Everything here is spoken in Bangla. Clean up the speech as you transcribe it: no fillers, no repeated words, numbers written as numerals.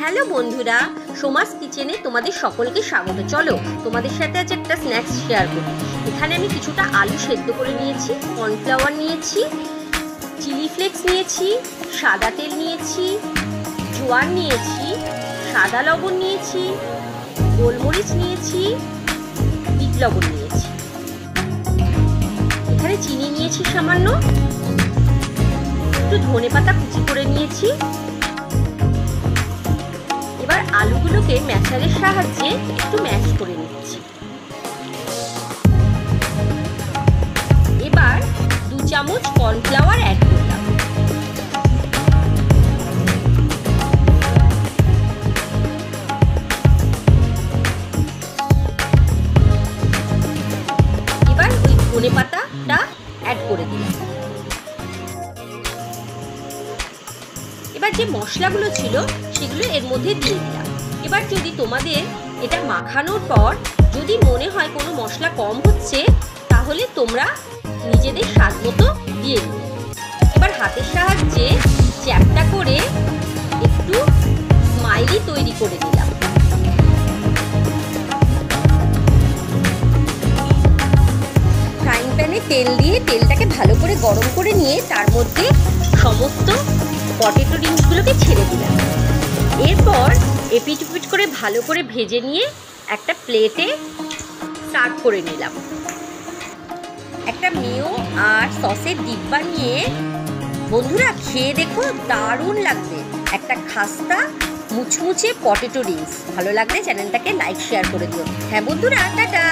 হ্যালো বন্ধুরা, সোমাস কিচেনে তোমাদের সকলকে স্বাগত। চলো তোমাদের সাথে আজ একটা স্ন্যাক্স শেয়ার করি। এখানে আমি কিছুটা আলু সেদ্ধ করে নিয়েছি, কর্নফ্লাওয়ার নিয়েছি, চিলি ফ্লেক্স নিয়েছি, সাদা তেল নিয়েছি, জোয়ান নিয়েছি, সাদা লবণ নিয়েছি, গোলমরিচ নিয়েছি, বিট লবণ নিয়েছি, এখানে চিনি নিয়েছি সামান্য, একটু ধনেপাতা কুচি করে নিয়েছি। এবার আলুগুলোকে ম্যাশারের সাহায্যে একটু ম্যাশ করে নিচ্ছি। এবার 2 চামচ কর্নফ্লাওয়ার অ্যাড করলাম। এবার ওই ধনেপাতাটা অ্যাড করে দিলাম। এবার যে মশলাগুলো ছিল সেগুলো এর মধ্যে দিয়ে দিলাম। এবার যদি তোমাদের এটা মাখানোর পর যদি মনে হয় কোনো মশলা কম হচ্ছে, তাহলে তোমরা নিজেদের স্বাদ মতো দিয়ে দিবে। এবার হাতের সাহায্যে চ্যাপটা করে একটু স্মাইলি তৈরি করে দিলাম। ফ্রাইং প্যানে তেল দিয়ে তেলটাকে ভালো করে গরম করে নিয়ে তার মধ্যে সমস্ত পটেটো রিংসগুলোকে ছেড়ে দিলাম। এরপর এপিট ওপিট করে ভালো করে ভেজে নিয়ে একটা প্লেটে সার্ভ করে নিলাম। একটা মেয়ো আর সসের ডিব্বা নিয়ে বন্ধুরা খেয়ে দেখো, দারুণ লাগবে। একটা খাস্তা মুচমুচে পটেটো রিংস। ভালো লাগলে চ্যানেলটাকে লাইক শেয়ার করে দিও। হ্যাঁ বন্ধুরা, টাটা।